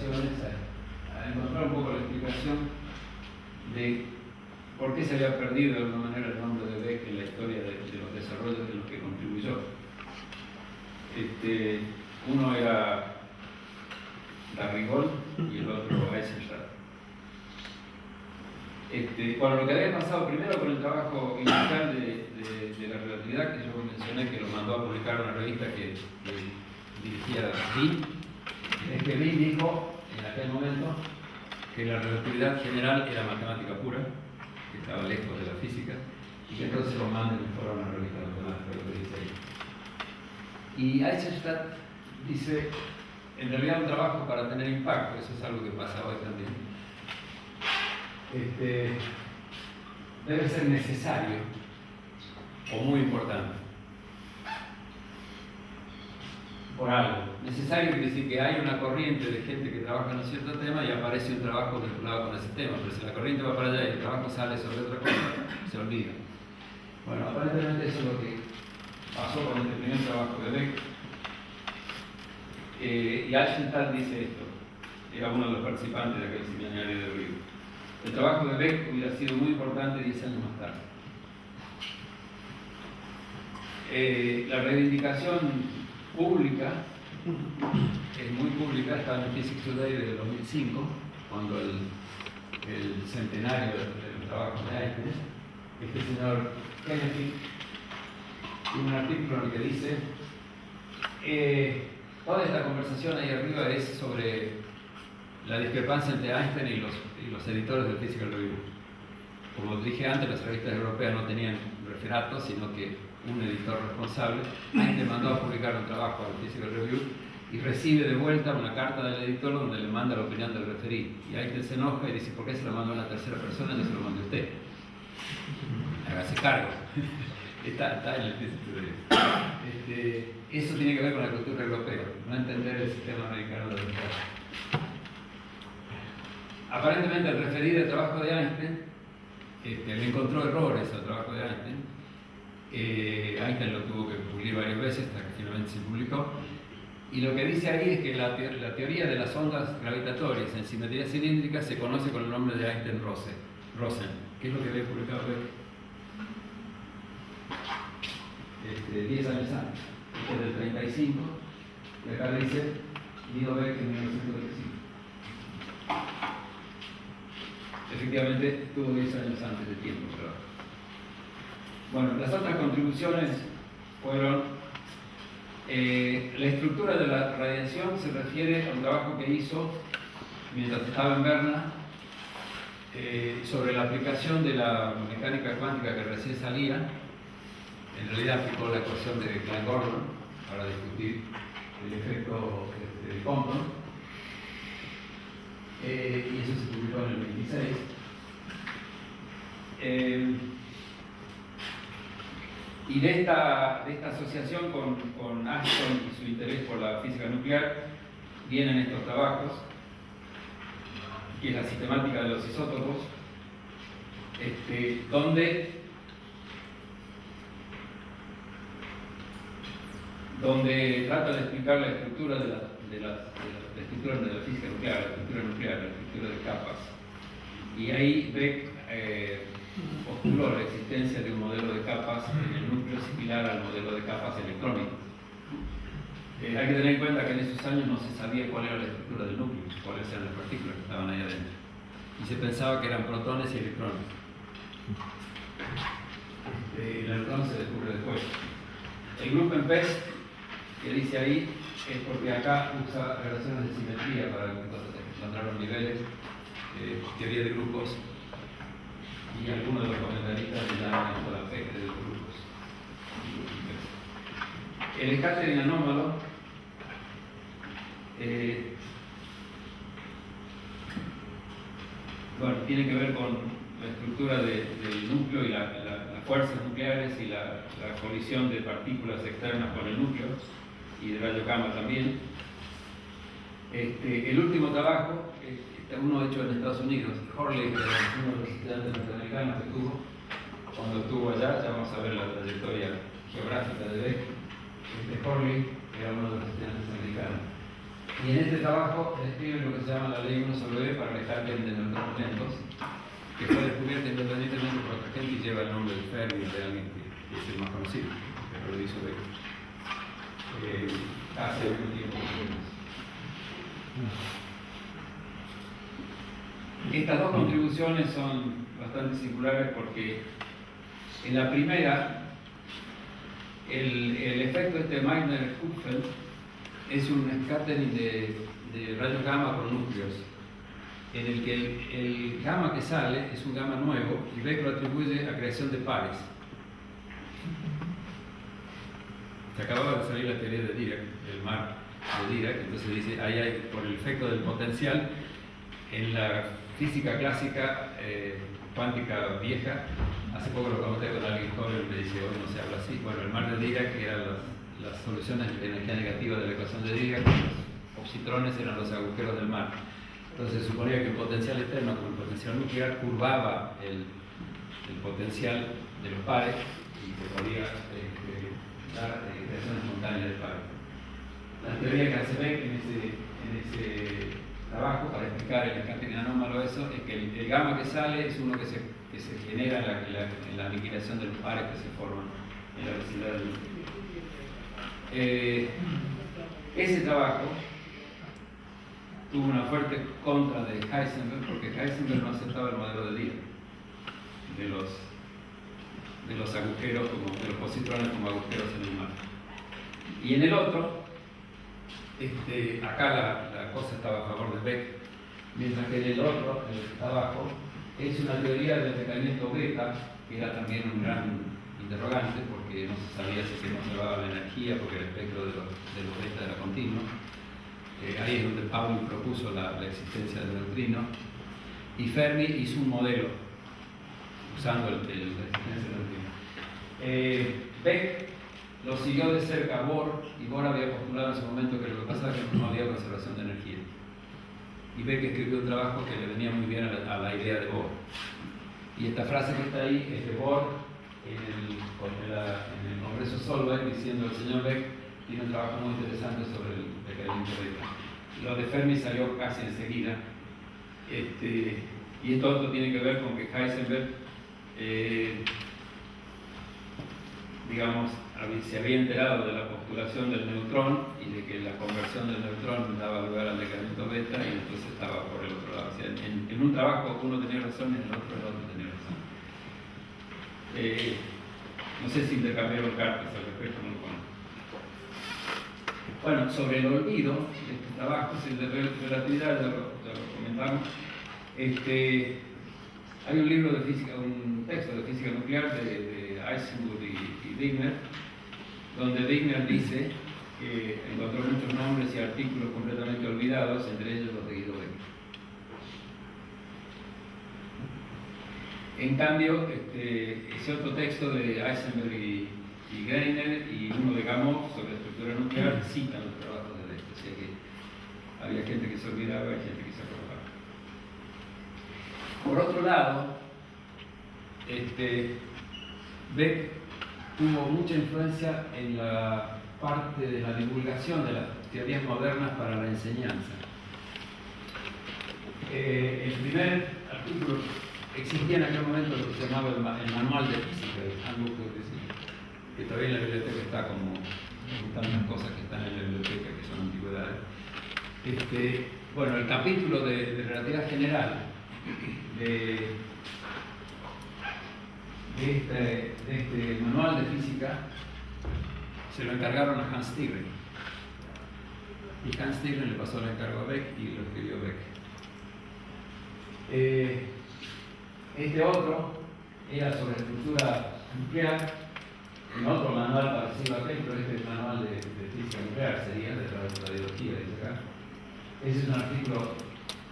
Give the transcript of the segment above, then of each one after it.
observaciones a encontrar un poco la explicación de por qué se había perdido de alguna manera el nombre de Beck en la historia de los desarrollos en los que contribuyó. Uno era Garrigol y el otro Eisenstadt. Bueno, lo que había pasado primero con el trabajo inicial de la relatividad, que yo mencioné que lo mandó a publicar una revista que dirigía Wien, es que Wien dijo en aquel momento que la relatividad general era matemática pura, que estaba lejos de la física, y que entonces lo manden mejor a una revista matemática, lo que dice ahí. Y Eisenstadt dice, en realidad un trabajo para tener impacto, eso es algo que pasa hoy también, debe ser necesario o muy importante por algo. Necesario quiere decir que hay una corriente de gente que trabaja en un cierto tema y aparece un trabajo vinculado con ese tema, pero si la corriente va para allá y el trabajo sale sobre otra cosa, se olvida. Bueno, aparentemente eso es lo que pasó con este primer trabajo de Beck. Y Eisenstadt dice esto, era uno de los participantes de aquel seminario de Río. El trabajo de Beck hubiera sido muy importante 10 años más tarde. La reivindicación pública, es muy pública, está en el Physics Today de 2005, cuando el centenario de los trabajos de Einstein, este señor Kennedy tiene un artículo en el que dice toda esta conversación ahí arriba es sobre la discrepancia entre Einstein y los editores del Physical Review. Como dije antes, las revistas europeas no tenían referatos, sino que un editor responsable. Einstein mandó a publicar un trabajo al Physical Review y recibe de vuelta una carta del editor donde le manda la opinión del referido. Y Einstein se enoja y dice, ¿por qué se lo mandó a una tercera persona y no se lo mandó a usted? Hágase cargo. Está en el Physical Review. Eso tiene que ver con la cultura europea, no entender el sistema americano de los datos. Aparentemente el referido del trabajo de Einstein le encontró errores al trabajo de Einstein. Einstein lo tuvo que pulir varias veces hasta que finalmente se publicó. Y lo que dice ahí es que la teoría de las ondas gravitatorias en simetría cilíndrica se conoce con el nombre de Einstein-Rosen. ¿Qué es lo que había publicado Beck? 10 años antes. Este es del 35. Y acá dice Guido Beck en 1925. Efectivamente, tuvo 10 años antes de tiempo, pero... Bueno, las otras contribuciones fueron... la estructura de la radiación se refiere a un trabajo que hizo mientras estaba en Berna sobre la aplicación de la mecánica cuántica que recién salía. En realidad aplicó la ecuación de Klein-Gordon para discutir el efecto de Compton. Y eso se publicó en el 26. Y de esta asociación con Ashton y su interés por la física nuclear vienen estos trabajos, que es la sistemática de los isótopos, donde trata de explicar la estructura de la física nuclear, la estructura de capas. Y ahí Beck postuló la existencia de un modelo de capas en el núcleo similar al modelo de capas electrónico. Hay que tener en cuenta que en esos años no se sabía cuál era la estructura del núcleo, cuáles eran las partículas que estaban ahí adentro. Y se pensaba que eran protones y electrones. El electrón se descubre después. El grupo en PES, que dice ahí, es porque acá usa relaciones de simetría para encontrar los niveles, teoría de grupos, y algunos de los comentaristas le llaman esto la fe de los grupos. El scattering anómalo bueno, tiene que ver con la estructura del núcleo y las fuerzas nucleares y la colisión de partículas externas con el núcleo y de rayo gamma también. El último trabajo, uno hecho en Estados Unidos, Hurley, que era uno de los estudiantes norteamericanos que tuvo, cuando estuvo allá, ya vamos a ver la trayectoria geográfica de Beck. Hurley era uno de los estudiantes americanos. Y en este trabajo describe lo que se llama la ley 1 sobre B para el cálculo de neutrones lentos, que fue descubierta independientemente por otra gente y lleva el nombre de Fermi, de alguien que es el más conocido, pero lo hizo Beck hace algún tiempo. Estas dos contribuciones son bastante singulares porque en la primera el efecto de Meitner-Kupfel es un scattering de rayos gamma con núcleos, en el que el gamma que sale es un gamma nuevo y Beck lo atribuye a creación de pares. Se acababa de salir la teoría de Dirac, el mar de Dirac, entonces dice, ahí hay, por el efecto del potencial, en la física clásica cuántica vieja, hace poco lo comenté con alguien joven, me dice, hoy no se habla así, bueno, el mar de Dirac eran las soluciones de energía negativa de la ecuación de Dirac, los positrones eran los agujeros del mar. Entonces se suponía que el potencial externo, como el potencial nuclear, curvaba el potencial de los pares y se podía dar creación espontánea de pares. La teoría que hace Beck en ese trabajo para explicar el scattering anómalo eso es que el gamma que sale es uno que se genera en la aniquilación de los pares que se forman en la velocidad del núcleo. Ese trabajo tuvo una fuerte contra de Heisenberg porque Heisenberg no aceptaba el modelo de Dirac de los agujeros, de los positrones como agujeros en el mar. Y en el otro, acá la cosa estaba a favor de Beck, mientras que en el otro, el que está abajo, es una teoría del decaimiento beta, que era también un gran interrogante, porque no se sabía si se conservaba la energía, porque el espectro de los beta era continuo. Ahí es donde Pauli propuso la existencia del neutrino, y Fermi hizo un modelo, usando la existencia del neutrino. Beck lo siguió de cerca Bohr, y Bohr había postulado en ese momento que lo que pasaba es que no había conservación de energía. Y Beck escribió un trabajo que le venía muy bien a la idea de Bohr. Y esta frase que está ahí es de Bohr en el Congreso Solvay, diciendo: el señor Beck tiene un trabajo muy interesante sobre el decaimiento beta. Lo de Fermi salió casi enseguida. Y esto otro tiene que ver con que Heisenberg, digamos, se había enterado de la postulación del neutrón y de que la conversión del neutrón daba lugar al decaimiento beta, y entonces estaba por el otro lado. O sea, en un trabajo uno tenía razón y en el otro tenía razón. No sé si intercambiaron cartas al respecto, no lo conozco. Bueno, sobre el olvido de este trabajo, el de relatividad, ya lo comentamos. Hay un libro de física, un texto de física nuclear de Eisenberg y Wigner, donde Wigner dice que encontró muchos nombres y artículos completamente olvidados, entre ellos los de Guido Beck. En cambio, ese otro texto de Eisenberg y Greiner y uno de Gamow sobre la estructura nuclear citan los trabajos de Beck, o sea que había gente que se olvidaba y gente que se acordaba. Por otro lado, Beck tuvo mucha influencia en la parte de la divulgación de las teorías modernas para la enseñanza. El primer artículo existía en aquel momento lo que se llamaba el Manual de Física, el Handbook de Física, que todavía en la biblioteca está como tantas cosas que están en la biblioteca que son antigüedades. Bueno, el capítulo de relatividad general de este manual de física se lo encargaron a Hans Stigler, y Hans Stigler le pasó el encargo a Beck y lo escribió Beck. Este otro era sobre estructura nuclear, en otro manual parecido a aquel, pero este es el manual de física nuclear, sería de la radiología, dice acá. Ese es un artículo,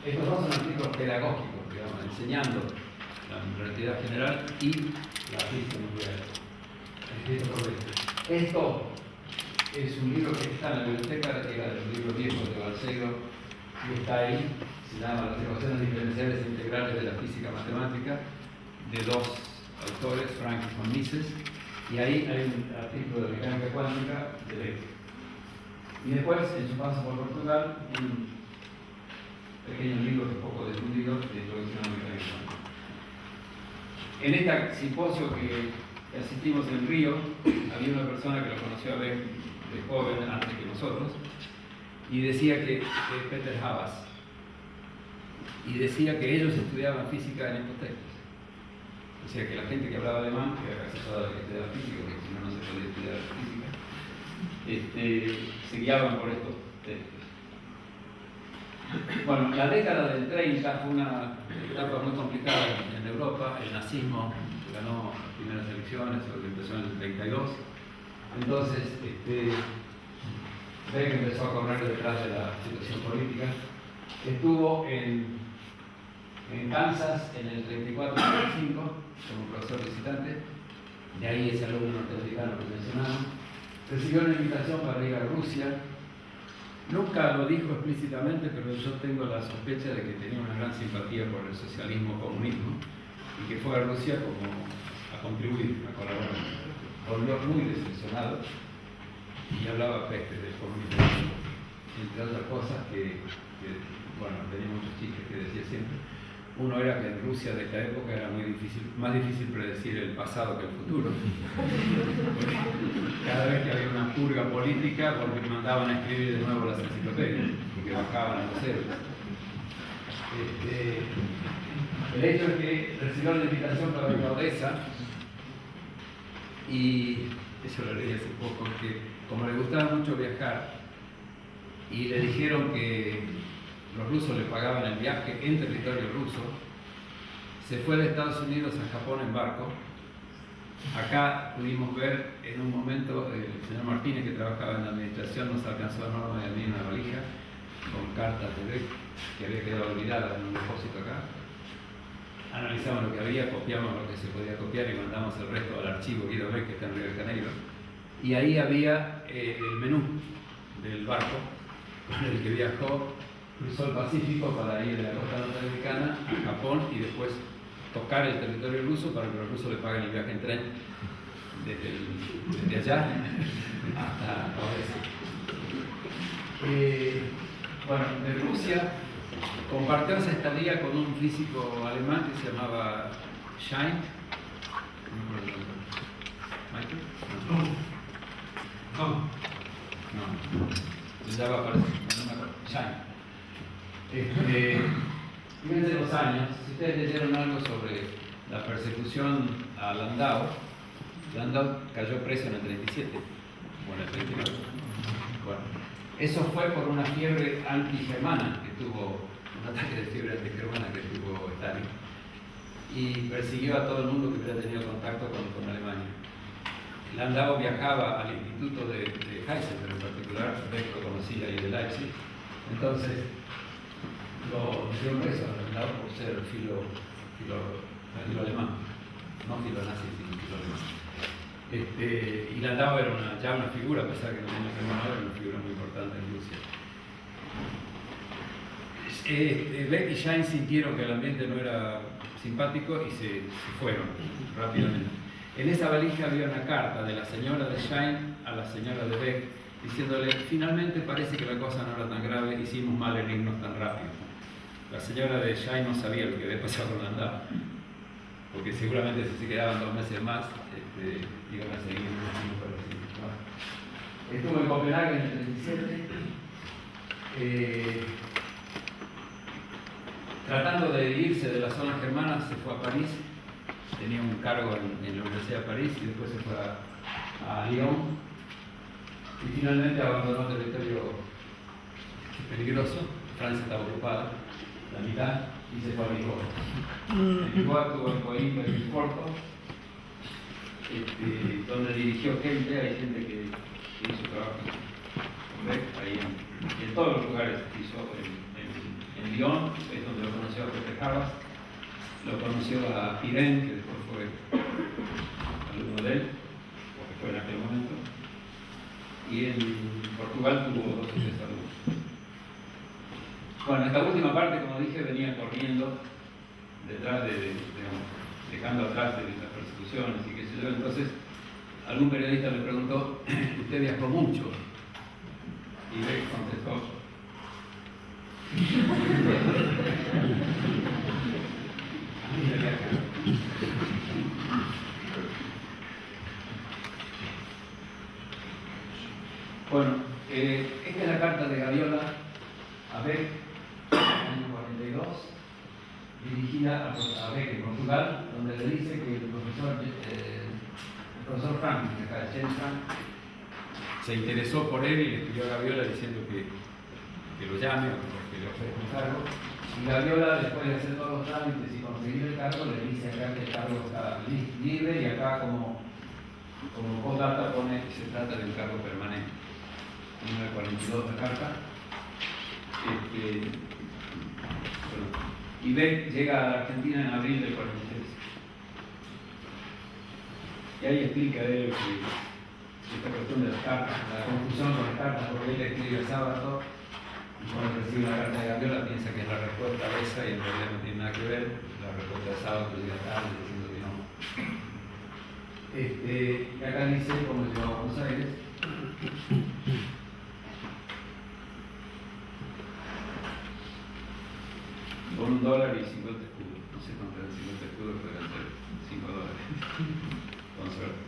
estos dos son artículos pedagógicos, digamos, enseñando la relatividad general y la física nuclear. Esto es un libro que está en la biblioteca, era de los libros viejos de Balseiro, y está ahí, se llama Las ecuaciones diferenciales e integrales de la física matemática, de dos autores, Frank y von Mises, y ahí hay un artículo de mecánica cuántica de Beck. Y después, en su paso por Portugal, un pequeño libro que es poco difundido de Introducción a la Mecánica Cuántica. En este simposio que asistimos en Río, había una persona que lo conoció a Beck de joven, antes que nosotros, y decía que Peter Haas, y decía que ellos estudiaban física en estos textos. O sea que la gente que hablaba alemán, que era casi toda la que estudiaba física, porque si no, no se podía estudiar física, se guiaban por estos textos. Bueno, la década del 30 fue una etapa muy complicada en Europa. El nazismo ganó las primeras elecciones, que empezó en el 32. Entonces, Beck empezó a correr detrás de la situación política. Estuvo en Kansas en el 34-35 como profesor visitante. De ahí ese alumno norteamericano que mencionamos. Recibió una invitación para ir a Rusia. Nunca lo dijo explícitamente, pero yo tengo la sospecha de que tenía una gran simpatía por el socialismo-comunismo y que fue a Rusia como a contribuir, a colaborar. Volvió muy decepcionado y hablaba peste del comunismo, entre otras cosas que bueno, tenía muchos chistes que decía siempre. Uno era que en Rusia de esta época era muy difícil, más difícil predecir el pasado que el futuro. Cada vez que había una purga política, porque mandaban a escribir de nuevo las enciclopedias, porque bajaban a los héroes. El hecho es que recibió la invitación para ir a Odessa, y eso lo leí hace poco, que como le gustaba mucho viajar, y le dijeron que los rusos le pagaban el viaje en territorio ruso, se fue de Estados Unidos a Japón en barco. Acá pudimos ver en un momento el señor Martínez, que trabajaba en la administración, nos alcanzó a Norma y a mí una valija con cartas de Beck que había quedado olvidada en un depósito acá. Analizamos lo que había, copiamos lo que se podía copiar y mandamos el resto al archivo Guido Beck, que está en Río de Janeiro. Y ahí había el menú del barco con el que viajó, cruzó el Pacífico para ir de la costa norteamericana a Japón y después tocar el territorio ruso para que los rusos le paguen el viaje en tren desde allá hasta Odessa. Bueno, de Rusia compartió esa estadía con un físico alemán que se llamaba Schein. ¿Michael? No. Ya va a aparecer, no me acuerdo. Schein. Fíjense los años. Si ustedes leyeron algo sobre la persecución a Landau, Landau cayó preso en el 37, o en el 39. Bueno, eso fue por una fiebre antigermana que tuvo, un ataque de fiebre antigermana que tuvo Stalin, y persiguió a todo el mundo que hubiera tenido contacto con Alemania. Landau viajaba al instituto de Heisenberg en particular, Beck lo conocía ahí de Leipzig. Entonces lo hicieron preso a Landau por ser filo alemán, no filo nazi, sino filo alemán. Y Landau era ya una figura, a pesar de que no tenía germano, era una figura muy importante en Rusia. Beck y Schein sintieron que el ambiente no era simpático y se fueron rápidamente. En esa valija había una carta de la señora de Schein a la señora de Beck diciéndole: finalmente parece que la cosa no era tan grave, hicimos mal en irnos tan rápido. La señora de Schein no sabía lo que había pasado con Landau, porque seguramente si se quedaban 2 meses más iban a seguir Estuvo en Copenhague en el 37. Tratando de irse de la zona germana, se fue a París. Tenía un cargo en la Universidad de París y después se fue a Lyon. Y finalmente abandonó el territorio peligroso. Francia estaba ocupada, la mitad, y se fue a Lisboa. En Lisboa tuvo el Coimbra y el Porto, donde dirigió gente. Hay gente que hizo trabajo ahí en todos los lugares. Hizo en Lyon, es donde lo conoció a Peter Haas, lo conoció a Irene, que después fue alumno de él, porque fue en aquel momento, y en Portugal tuvo 2 o 3 alumnos. Bueno, esta última parte, como dije, venía corriendo detrás dejando atrás de las persecuciones y qué sé yo. Entonces, algún periodista le preguntó: usted viajó mucho, Y Beck contestó. Bueno, esta es la carta de Gaviola a Beck, año 42, dirigida a Beck en Portugal, donde le dice que el profesor Franklin, de acá de James, se interesó por él y le escribió a Gaviola diciendo que lo llame o que le ofrezca un cargo. Y Gaviola, después de hacer todos los trámites y conseguir el cargo, le dice acá que el cargo está libre y acá como postdata pone que se trata de un cargo permanente. Número 42 de la carta. Bueno, y Beck llega a la Argentina en abril del 43. Y ahí explica él que esta cuestión de las cartas, la confusión con las cartas, porque él escribe el sábado y cuando recibe una carta de Gaviola piensa que es la respuesta a esa y en realidad no tiene nada que ver. La respuesta del sábado llega tarde diciendo que no. Y acá dice cómo llegó a Buenos Aires. Con $1 y 50 escudos. No sé cuánto eran 50 escudos, pero eran $5. Con suerte.